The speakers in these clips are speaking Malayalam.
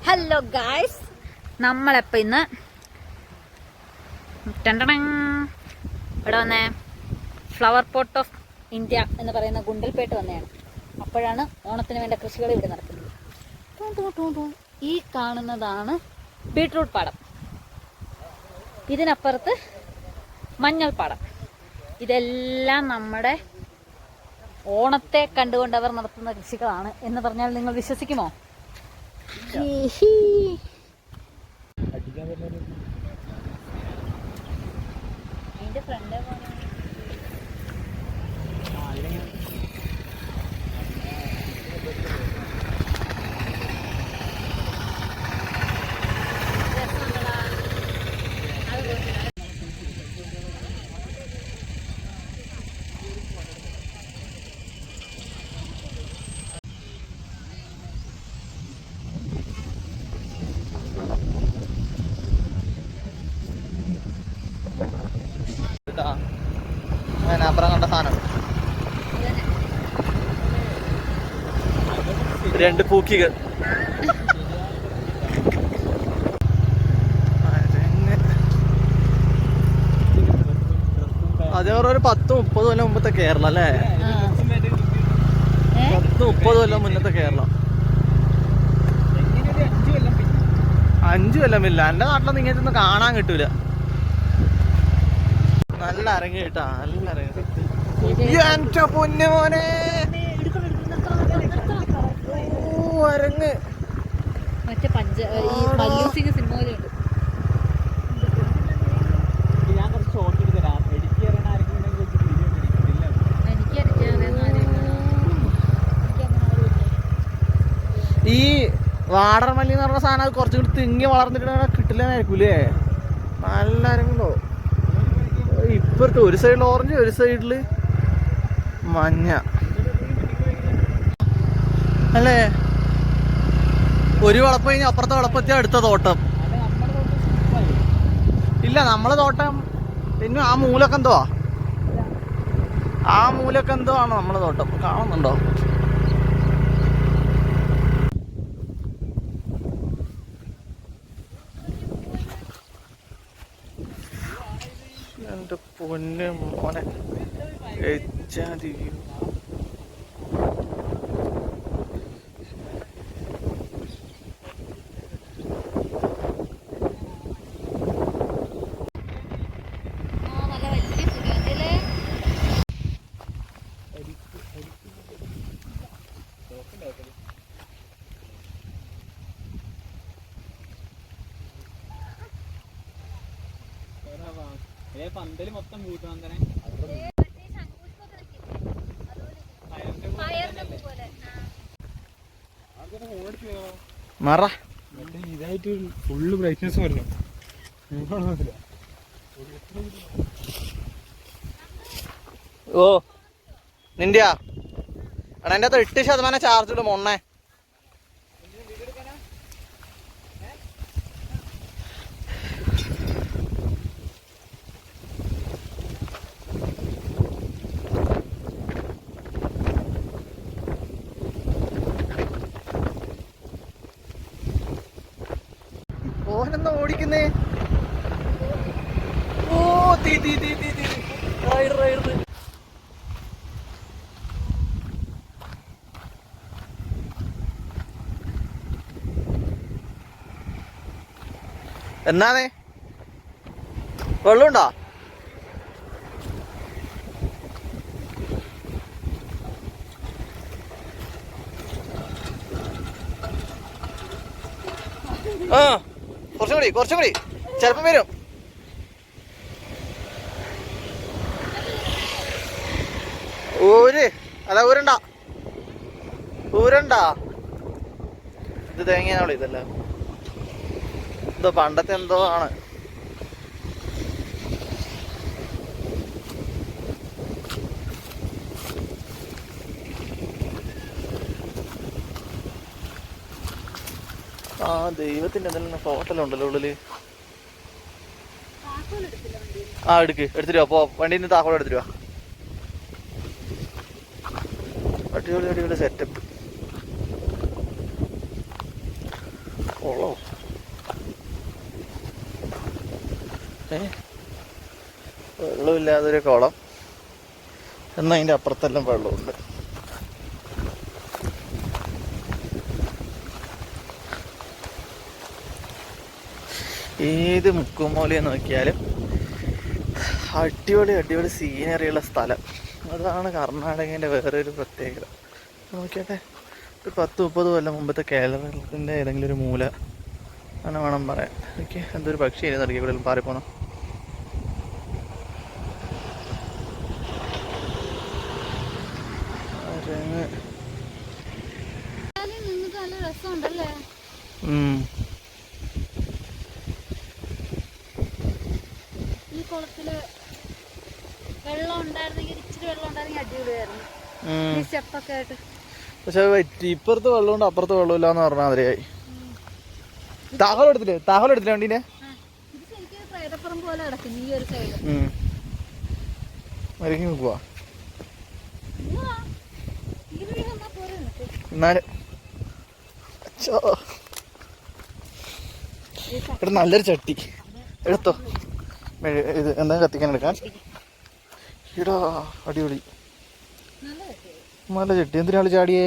ഹലോ ഗായ്സ്, നമ്മളെപ്പോൾ ഇന്ന് ഇവിടെ വന്നേ ഫ്ലവർ പോട്ട് ഓഫ് ഇന്ത്യ എന്ന് പറയുന്ന ഗുണ്ടൽപേട്ട് വന്നതാണ്. അപ്പോഴാണ് ഓണത്തിന് വേണ്ട കൃഷികൾ ഇവിടെ നടക്കുന്നത്. ഈ കാണുന്നതാണ് ബീട്രൂട്ട് പാടം, ഇതിനപ്പുറത്ത് മഞ്ഞൾ പാടം. ഇതെല്ലാം നമ്മുടെ ഓണത്തെ കണ്ടുകൊണ്ട് അവർ നടത്തുന്ന കൃഷികളാണ് എന്ന് പറഞ്ഞാൽ നിങ്ങൾ വിശ്വസിക്കുമോ? അതിന്റെ ഫ്രണ്ട് അപ്പുറം കണ്ട സാധനം രണ്ട് പൂക്കികൾ. അതേപോലെ ഒരു 10-30 കൊല്ലം മുമ്പത്തെ കേരളം അല്ലേ? 10-30 കൊല്ലം മുന്നത്തെ കേരളം. 5 കൊല്ലമില്ല. എന്റെ നാട്ടിലൊന്നും ഇങ്ങനത്തെ കാണാൻ കിട്ടൂല. നല്ല അരങ്ങ് കേട്ടാ, നല്ല അരങ്ങ്. എന്റെ പൊന്നു മോനെ, അരങ്ങ് മറ്റേ സിനിമ പോലെയുണ്ട്. ഈ വാടർമല്ലി എന്ന് പറഞ്ഞ സാധനം കുറച്ചും കൂടി തിങ്ങി വളർന്നിട്ട് കിട്ടില്ലെന്നായിരിക്കൂലേ? നല്ല അരങ്ങുണ്ടോ. ഇപ്പുറത്ത് ഒരു സൈഡിൽ ഓറഞ്ച്, ഒരു സൈഡില് മഞ്ഞ അല്ലേ? ഒരു വളപ്പ് കഴിഞ്ഞ് അപ്പുറത്തെ വളപ്പെത്തി അടുത്ത തോട്ടം. ഇല്ല, നമ്മളെ തോട്ടം പിന്നെ ആ മൂലൊക്കെ എന്തോ ആണ് നമ്മളെ തോട്ടം. കാണുന്നുണ്ടോ? എന്റെ പൊന്ന് മോനെ, പന്തല് മൊത്തം കൂട്ടണം തന്നെ. ഇതായിട്ട് ഫുള്ള് ബ്രൈറ്റ്നസ് വരണം. ഓ നിന്റെയാ എടാ, എൻ്റെ അകത്ത് 8% ചാർജ് ഇടും മൊണ്ണേ. ഓനെന്താ ഓടിക്കുന്നേ? ഓ എന്നാന്നേ വെള്ളമുണ്ടോ? ആ കുറച്ചും കൂടി ചിലപ്പം വരും. ഊരണ്ട ഇത് തേങ്ങയാണോ? ഇതല്ല, എന്തോ പണ്ടത്തെ എന്തോ ആണ്. ആ ദൈവത്തിന്റെ എന്തെല്ലാം ഹോട്ടലുണ്ടല്ലോ ഉള്ളില്. ആ എടുത്തിട്ട് വാ. വണ്ടീൻ്റെ താക്കോൽ എടുത്തിട്ട് വാ. അടിപൊളി സെറ്റപ്പ്. കുളോ വെള്ളമില്ലാതൊരു കുളം, എന്നാൽ അതിൻ്റെ അപ്പുറത്തെല്ലാം വെള്ളമുണ്ട്. ഏത് മുക്കുമൂലയെ നോക്കിയാലും അടിപൊളി അടിപൊളി സീനറിയുള്ള സ്ഥലം. അതാണ് കർണാടകേൻ്റെ വേറൊരു പ്രത്യേകത. നോക്കിയാട്ടെ, ഒരു 10-30 കൊല്ലം മുമ്പത്തെ കേരളത്തിൻ്റെ ഏതെങ്കിലും ഒരു മൂല അങ്ങനെ വേണം പറയാൻ. ഓക്കെ, എന്തൊരു പക്ഷിയായിരുന്നു ഇറക്കി ഇവിടെ പാറിപ്പോന്നു. ഈ കുളത്തില് വെള്ളം ഉണ്ടായിരുന്നെങ്കിൽ ഇച്ചിരി വെള്ളം ഉണ്ടായിരുന്നെങ്കിൽ അടിപൊളിയായിരുന്നു. സ്റ്റെപ്പൊക്കെ ആയിട്ട്. പക്ഷെ ഇപ്പുറത്ത് വെള്ളമുണ്ട് അപ്പുറത്ത് വെള്ളമില്ല എന്ന് പറഞ്ഞാൽ അതിലായി. താഹോൽ എടുത്തില്ലേ വണ്ടീനെ? ഇത് ശരിക്കും പ്രേതപ്പുറം പോലെ കിടക്കുന്നു ഈ ഒരു സൈഡ്. മരിക്കും പോവാ എന്നാലും ഇവിടെ നല്ലൊരു ചട്ടി എടുത്തോ. ഇത് എന്താ കത്തിക്കാൻ എടുക്കാൻ? ഇടാ അടിപൊളി നല്ല ചട്ടി. എന്തിനാള് ചാടിയേ?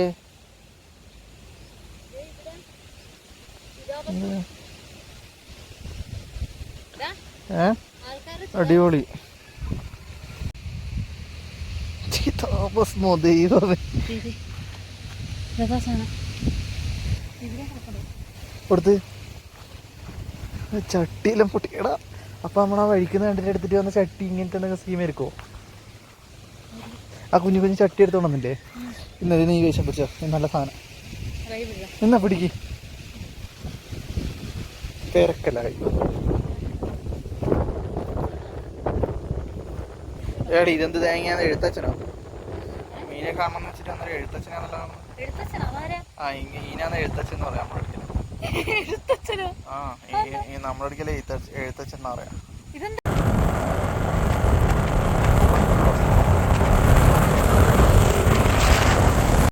അടിപൊളി. കൊടുത്ത് ചട്ടിയെല്ലാം പൊട്ടിക്കടാ. അപ്പൊ നമ്മളാ വഴിക്കുന്ന കണ്ടിട്ട് എടുത്തിട്ട് വന്ന ചട്ടി ഇങ്ങനത്തെ എന്തെങ്കിലും സ്കീം ആയിരിക്കോ? ആ കുഞ്ഞു കുഞ്ഞു ചട്ടി എടുത്തോണമെന്നില്ലേ? ഇന്നത് നീ കഴിച്ചാൽ പിടിച്ചോ, നല്ല സാധനം. എന്നാ പിടിക്ക്. തിരക്കല്ലായി ഏടി. ഇതെന്ത് തേങ്ങയാന്ന്? എഴുത്തച്ഛനോ? മീനെ കാണണം വെച്ചിട്ട് അന്നേരം എഴുത്തച്ഛനാന്നല്ലോ. ആ ഈനാന്ന് എഴുത്തച്ഛൻ എന്ന് പറയാം നമ്മുടെ അടുക്കല്. ആ ഈ നമ്മുടെ അടുക്കല് എഴുത്തച്ഛൻ എന്നാ പറയാ.